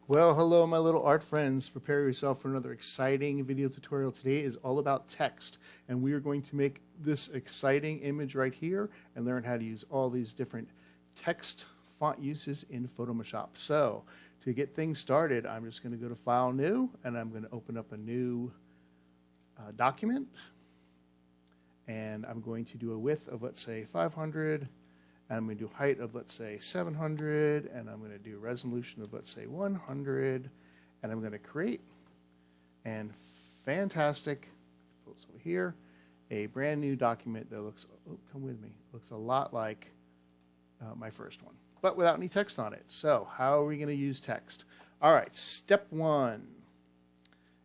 Well, hello my little art friends. Prepare yourself for another exciting video tutorial. Today is all about text, and we are going to make this exciting image right here and learn how to use all these different text font uses in Photoshop. So to get things started, I'm just going to go to File, New, and I'm going to open up a new document, and I'm going to do a width of, let's say, 500. And I'm going to do height of, let's say, 700, and I'm going to do resolution of, let's say, 100, and I'm going to create, and fantastic, pull this over here, a brand new document that looks, oh, come with me, looks a lot like my first one, but without any text on it. So how are we going to use text? All right, step one.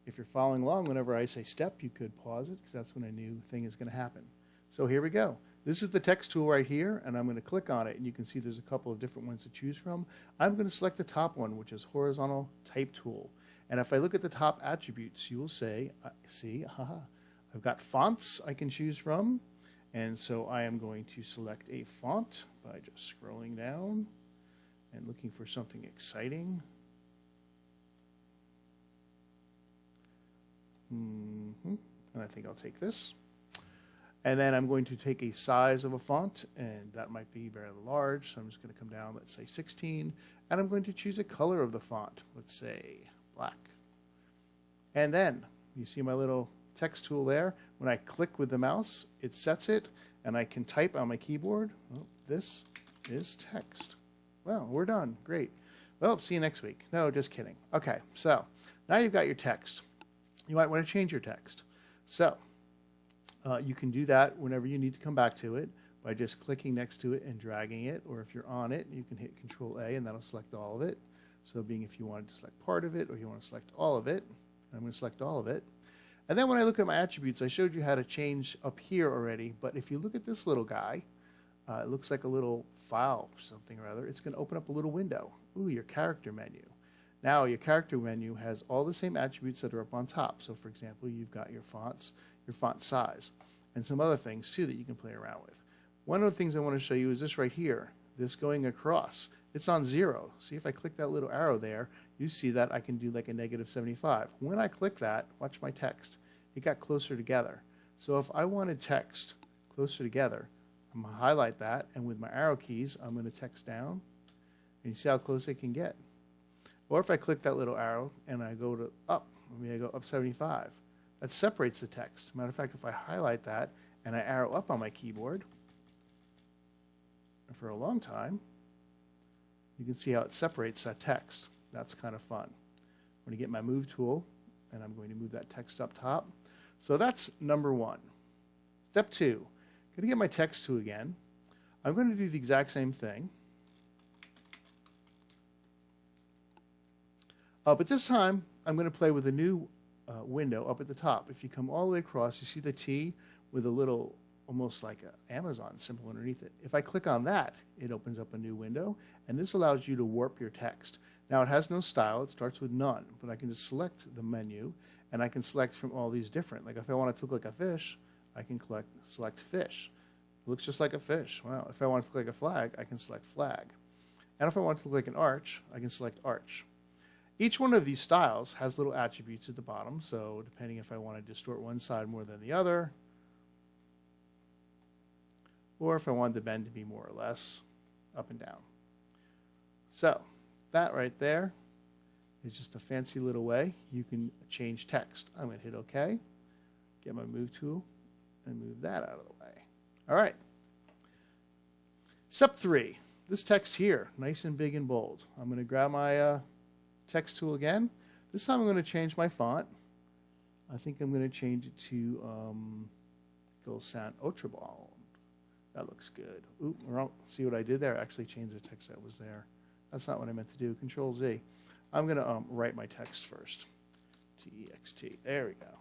If you're following along, whenever I say step, you could pause it, because that's when a new thing is going to happen. So here we go. This is the text tool right here, and I'm going to click on it, and you can see there's a couple of different ones to choose from. I'm going to select the top one, which is horizontal type tool. And if I look at the top attributes, you will say, I've got fonts I can choose from, and so I am going to select a font by just scrolling down and looking for something exciting. And I think I'll take this. And then I'm going to take a size of a font, and that might be very large, so I'm just going to come down, let's say 16, and I'm going to choose a color of the font, let's say black. And then, you see my little text tool there? When I click with the mouse, it sets it, and I can type on my keyboard. Oh, this is text. Well, we're done. Great. Well, see you next week. No, just kidding. Okay, so now you've got your text. You might want to change your text. So, you can do that whenever you need to come back to it by just clicking next to it and dragging it, or if you're on it, you can hit Control A and that'll select all of it. So being if you wanted to select part of it or you want to select all of it, I'm going to select all of it. And then when I look at my attributes, I showed you how to change up here already, but if you look at this little guy, it looks like a little file or something or other. It's going to open up a little window. Ooh, your character menu. Now your character menu has all the same attributes that are up on top. So for example, you've got your fonts, your font size, and some other things too that you can play around with. One of the things I want to show you is this right here, this going across. It's on 0. See, if I click that little arrow there, you see that I can do like a -75. When I click that, watch my text, it got closer together. So if I wanted text closer together, I'm going to highlight that, and with my arrow keys, I'm going to text down, and you see how close it can get. Or if I click that little arrow and I go to up, maybe I go up 75, that separates the text. Matter of fact, if I highlight that and I arrow up on my keyboard for a long time, you can see how it separates that text. That's kind of fun. I'm going to get my move tool and I'm going to move that text up top. So that's number one. Step two, I'm going to get my text tool again. I'm going to do the exact same thing. But this time, I'm going to play with a new window up at the top. If you come all the way across, you see the T with a little, almost like an Amazon symbol underneath it. If I click on that, it opens up a new window, and this allows you to warp your text. Now, it has no style. It starts with none, but I can just select the menu, and I can select from all these different. Like if I want it to look like a fish, I can select fish. It looks just like a fish. Wow. If I want it to look like a flag, I can select flag. And if I want it to look like an arch, I can select arch. Each one of these styles has little attributes at the bottom, so depending if I want to distort one side more than the other, or if I want the bend to be more or less up and down. So that right there is just a fancy little way you can change text. I'm going to hit OK, get my move tool, and move that out of the way. All right. Step 3, this text here, nice and big and bold. I'm going to grab my text tool again. This time I'm going to change my font. I think I'm going to change it to Go Sound Ultrabold. That looks good. Ooh, wrong. See what I did there? I actually changed the text that was there. That's not what I meant to do. Control Z. I'm going to write my text first. T-E-X-T. There we go.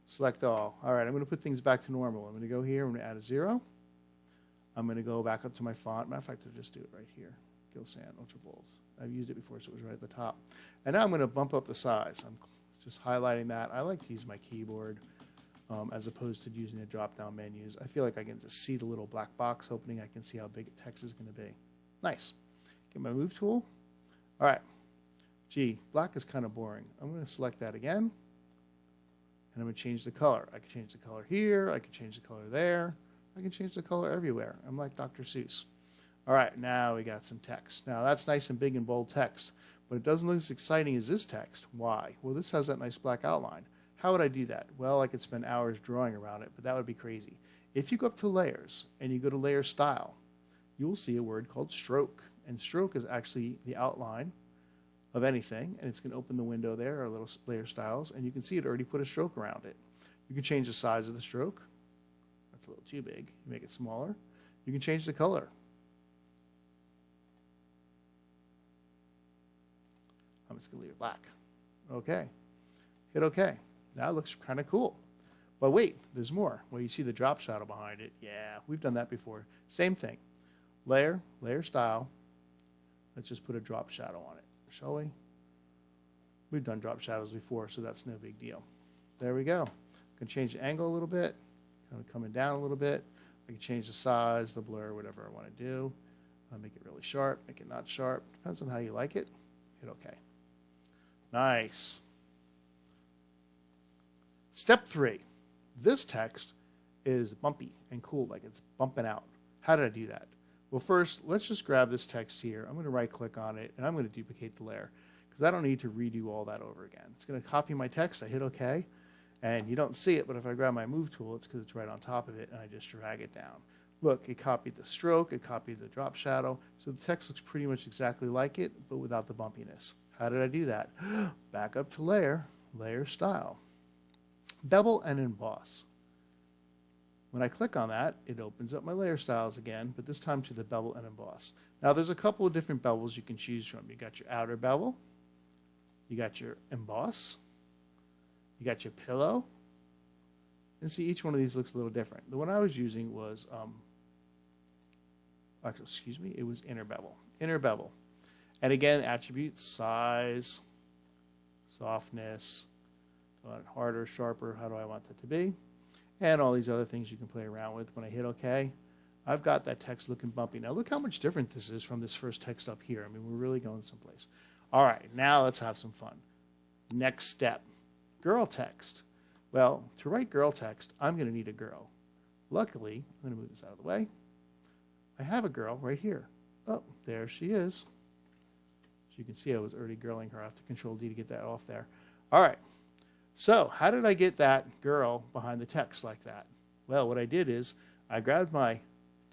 Select all. All right, I'm going to put things back to normal. I'm going to go here. I'm going to add a 0. I'm going to go back up to my font. Matter of fact, I'll just do it right here. Go Sound Ultrabold. I've used it before, so it was right at the top. And now I'm going to bump up the size. I'm just highlighting that. I like to use my keyboard as opposed to using the drop-down menus. I feel like I can just see the little black box opening. I can see how big the text is going to be. Nice. Get my move tool. All right. gee, black is kind of boring. I'm going to select that again, and I'm going to change the color. I can change the color here. I can change the color there. I can change the color everywhere. I'm like Dr. Seuss. All right, now we got some text. Now that's nice and big and bold text, but it doesn't look as exciting as this text. Why? Well, this has that nice black outline. How would I do that? Well, I could spend hours drawing around it, but that would be crazy. If you go up to layers and you go to layer style, you will see a word called stroke. And stroke is actually the outline of anything, and it's going to open the window there, or little layer styles, and you can see it already put a stroke around it. You can change the size of the stroke. That's a little too big. You make it smaller. You can change the color. I'm just going to leave it black. Okay. Hit OK. Now it looks kind of cool. But wait, there's more. Well, you see the drop shadow behind it. Yeah, we've done that before. Same thing. Layer, layer style. Let's just put a drop shadow on it, shall we? We've done drop shadows before, so that's no big deal. There we go. I can change the angle a little bit, kind of coming down a little bit. I can change the size, the blur, whatever I want to do. I'll make it really sharp, make it not sharp. Depends on how you like it. Hit OK. Nice. Step 3. This text is bumpy and cool, like it's bumping out. How did I do that? Well, first, let's just grab this text here. I'm going to right-click on it, and I'm going to duplicate the layer because I don't need to redo all that over again. It's going to copy my text. I hit OK, and you don't see it, but if I grab my Move tool, it's because it's right on top of it, and I just drag it down. Look, it copied the stroke, it copied the drop shadow, so the text looks pretty much exactly like it, but without the bumpiness. How did I do that? Back up to layer, layer style. Bevel and emboss. When I click on that, it opens up my layer styles again, but this time to the bevel and emboss. Now there's a couple of different bevels you can choose from. You got your outer bevel, you got your emboss, you got your pillow, and see each one of these looks a little different. The one I was using was, it was inner bevel. Inner bevel. And again, attributes, size, softness, do I want it harder, sharper, how do I want that to be? And all these other things you can play around with. When I hit OK, I've got that text looking bumpy. Now look how much different this is from this first text up here. I mean, we're really going someplace. All right, now let's have some fun. Next step, girl text. Well, to write girl text, I'm going to need a girl. Luckily, I'm going to move this out of the way. I have a girl right here. Oh, there she is. As you can see, I was already girling her. I have to Control D to get that off there. All right. So how did I get that girl behind the text like that? Well, what I did is I grabbed my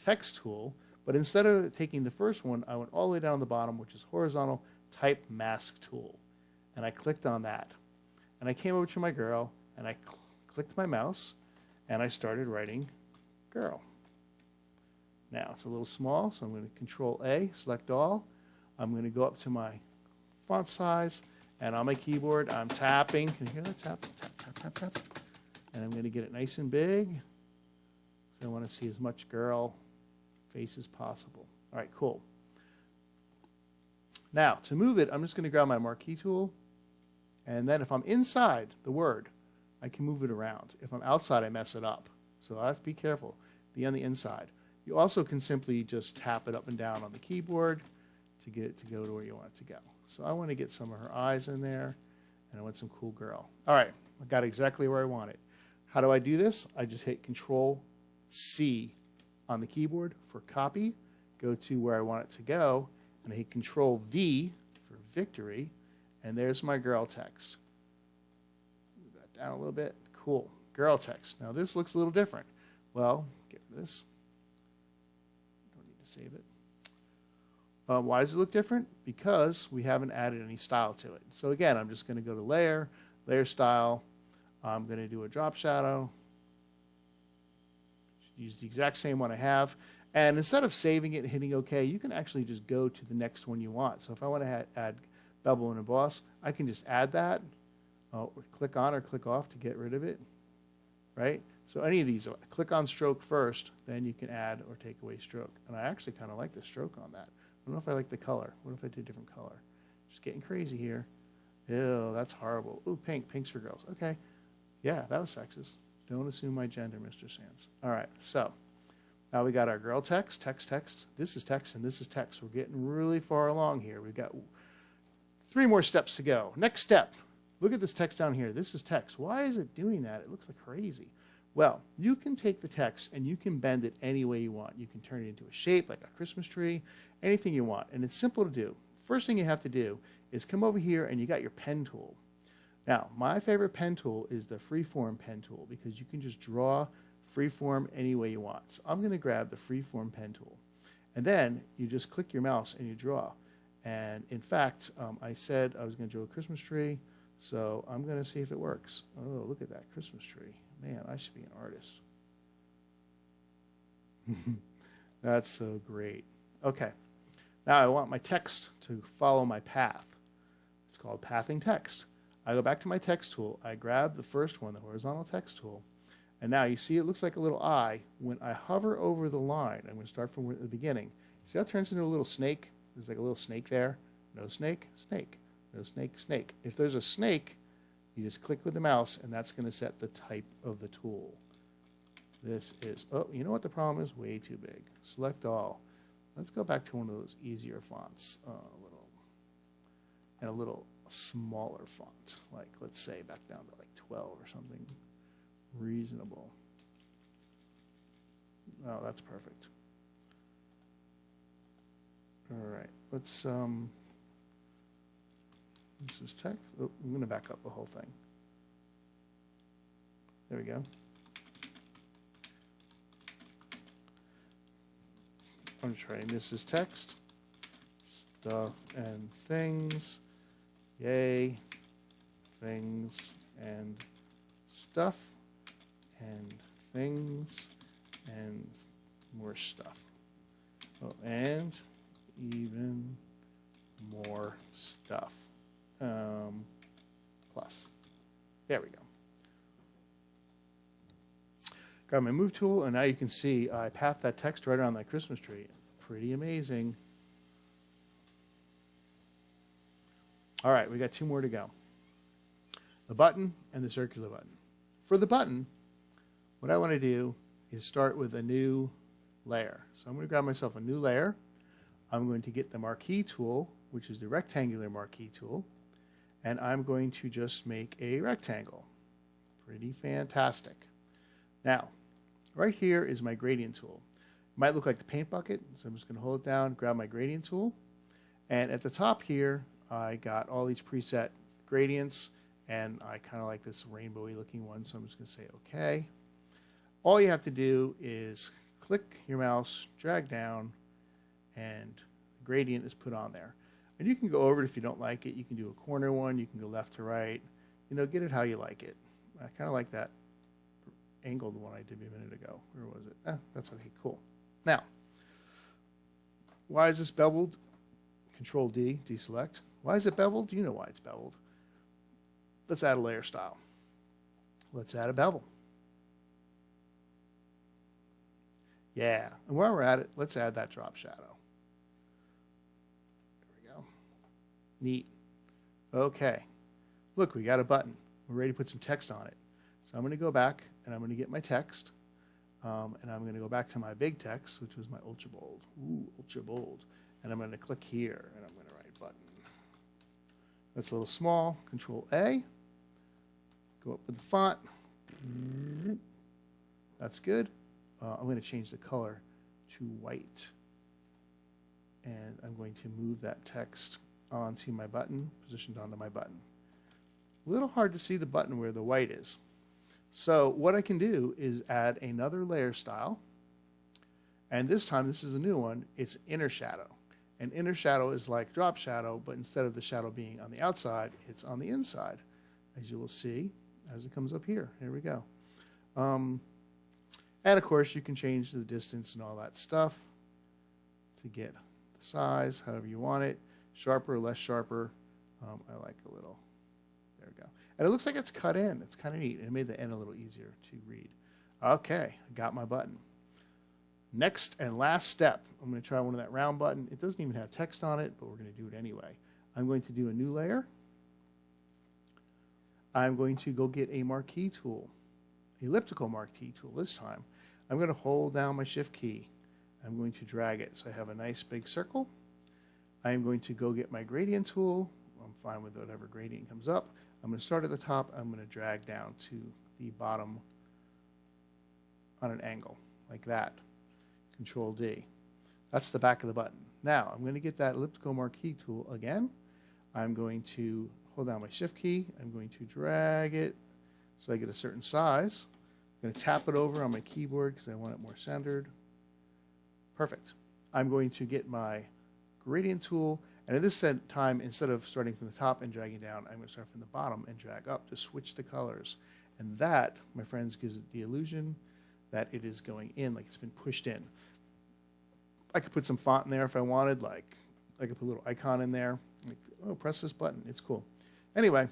text tool, but instead of taking the first one, I went all the way down to the bottom, which is horizontal type mask tool. And I clicked on that. And I came over to my girl, and I clicked my mouse, and I started writing girl. Now, it's a little small, so I'm going to Control A, select all. I'm going to go up to my font size. And on my keyboard, I'm tapping. Can you hear that? Tap, tap, tap, tap, tap. And I'm going to get it nice and big. So I want to see as much girl face as possible. All right, cool. Now, to move it, I'm just going to grab my marquee tool. And then if I'm inside the word, I can move it around. If I'm outside, I mess it up. So I have to be careful. Be on the inside. You also can simply just tap it up and down on the keyboard to get it to go to where you want it to go. So I want to get some of her eyes in there, and I want some cool girl. All right, I got exactly where I want it. How do I do this? I just hit Control C on the keyboard for copy, go to where I want it to go, and I hit Control V for victory, and there's my girl text. Move that down a little bit. Cool, girl text. Now this looks a little different. Well, get rid of this. Don't need to save it. Why does it look different? Because we haven't added any style to it. So again, I'm just going to go to layer, layer style. I'm going to do a drop shadow. Use the exact same one I have. And instead of saving it and hitting OK, you can actually just go to the next one you want. So if I want to add bevel and emboss, I can just add that, or click on or click off to get rid of it, right? So any of these, click on stroke first, then you can add or take away stroke. And I actually kind of like the stroke on that. I don't know if I like the color. What if I did a different color? Just getting crazy here. Ew, that's horrible. Ooh, pink. Pink's for girls. Okay. Yeah, that was sexist. Don't assume my gender, Mr. Sands. All right, so now we got our girl text, text. This is text, and this is text. We're getting really far along here. We've got 3 more steps to go. Next step. Look at this text down here. This is text. Why is it doing that? It looks like crazy. Well, you can take the text and you can bend it any way you want. You can turn it into a shape like a Christmas tree, anything you want. And it's simple to do. First thing you have to do is come over here and you got your pen tool. Now, my favorite pen tool is the freeform pen tool because you can just draw freeform any way you want. So I'm going to grab the freeform pen tool. And then you just click your mouse and you draw. And in fact, I said I was going to draw a Christmas tree, so I'm going to see if it works. Oh, look at that Christmas tree. Man, I should be an artist. That's so great. Okay, now I want my text to follow my path. It's called pathing text. I go back to my text tool. I grab the first one, the horizontal text tool. And now you see it looks like a little eye. When I hover over the line, I'm going to start from the beginning. See how it turns into a little snake? There's like a little snake there. No snake, snake. No snake, snake. If there's a snake, you just click with the mouse, and that's going to set the type of the tool. This is, oh, you know what the problem is? Way too big. Select all. Let's go back to one of those easier fonts, a little smaller font. Like, let's say back down to like 12 or something reasonable. Oh, that's perfect. All right, let's, this is text. Oh, I'm going to back up the whole thing. There we go. I'm just writing this is text, stuff and things, yay, things and stuff, and things and more stuff. Oh, and even more stuff. Plus. There we go. Grab my move tool, and now you can see I pathed that text right around that Christmas tree. Pretty amazing. All right, we got 2 more to go. The button and the circular button. For the button, what I want to do is start with a new layer. So I'm going to grab myself a new layer. I'm going to get the marquee tool, which is the rectangular marquee tool, and I'm going to just make a rectangle. Pretty fantastic. Now, right here is my gradient tool. It might look like the paint bucket, so I'm just going to hold it down, grab my gradient tool, and at the top here, I got all these preset gradients, and I kind of like this rainbowy looking one, so I'm just going to say OK. All you have to do is click your mouse, drag down, and the gradient is put on there. And you can go over it if you don't like it. You can do a corner one, you can go left to right. You know, get it how you like it. I kind of like that angled one I did a minute ago. Where was it? That's okay, cool. Now, why is this beveled? Control D, deselect. Why is it beveled? You know why it's beveled. Let's add a layer style. Let's add a bevel. Yeah, and while we're at it, let's add that drop shadow. There we go. Neat. Okay. Look, we got a button. We're ready to put some text on it. So I'm going to go back and I'm going to get my text. And I'm going to go back to my big text, which was my ultra bold. Ooh, ultra bold. And I'm going to click here and I'm going to write button. That's a little small. Control A. Go up with the font. That's good. I'm going to change the color to white. And I'm going to move that text onto my button, positioned onto my button. A little hard to see the button where the white is. So what I can do is add another layer style. And this time, this is a new one, it's inner shadow. And inner shadow is like drop shadow, but instead of the shadow being on the outside, it's on the inside, as you will see as it comes up here. Here we go. And of course, you can change the distance and all that stuff to get the size, however you want it. Sharper, less sharper. I like a little. There we go. And it looks like it's cut in. It's kind of neat. It made the end a little easier to read. Okay, I got my button. Next and last step, I'm going to try one of that round button. It doesn't even have text on it, but we're going to do it anyway. I'm going to do a new layer. I'm going to go get a marquee tool, elliptical marquee tool this time. I'm going to hold down my shift key. I'm going to drag it so I have a nice big circle. I'm going to go get my gradient tool. I'm I'm fine with whatever gradient comes up. I'm going to start at the top. I'm going to drag down to the bottom on an angle like that. Control D. That's the back of the button. Now I'm going to get that elliptical marquee tool again. I'm going to hold down my shift key. I'm going to drag it so I get a certain size. I'm going to tap it over on my keyboard because I want it more centered. Perfect. I'm going to get my gradient tool, and at this time, instead of starting from the top and dragging down, I'm going to start from the bottom and drag up to switch the colors. And that, my friends, gives it the illusion that it is going in, like it's been pushed in. I could put some font in there if I wanted, like I could put a little icon in there. Like, oh, press this button. It's cool. Anyway,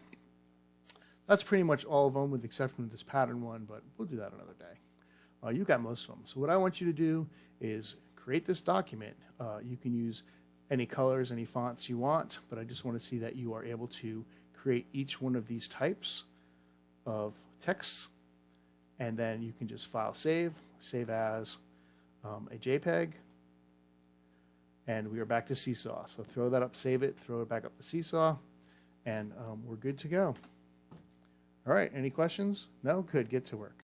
that's pretty much all of them with the exception of this pattern one, but we'll do that another day. You got most of them. So what I want you to do is create this document. You can use any colors, any fonts you want, but I just want to see that you are able to create each one of these types of texts, and then you can just file save as a JPEG, and we are back to Seesaw. So throw that up, save it, throw it back up to Seesaw, and we're good to go. All right, any questions? No? Good, get to work.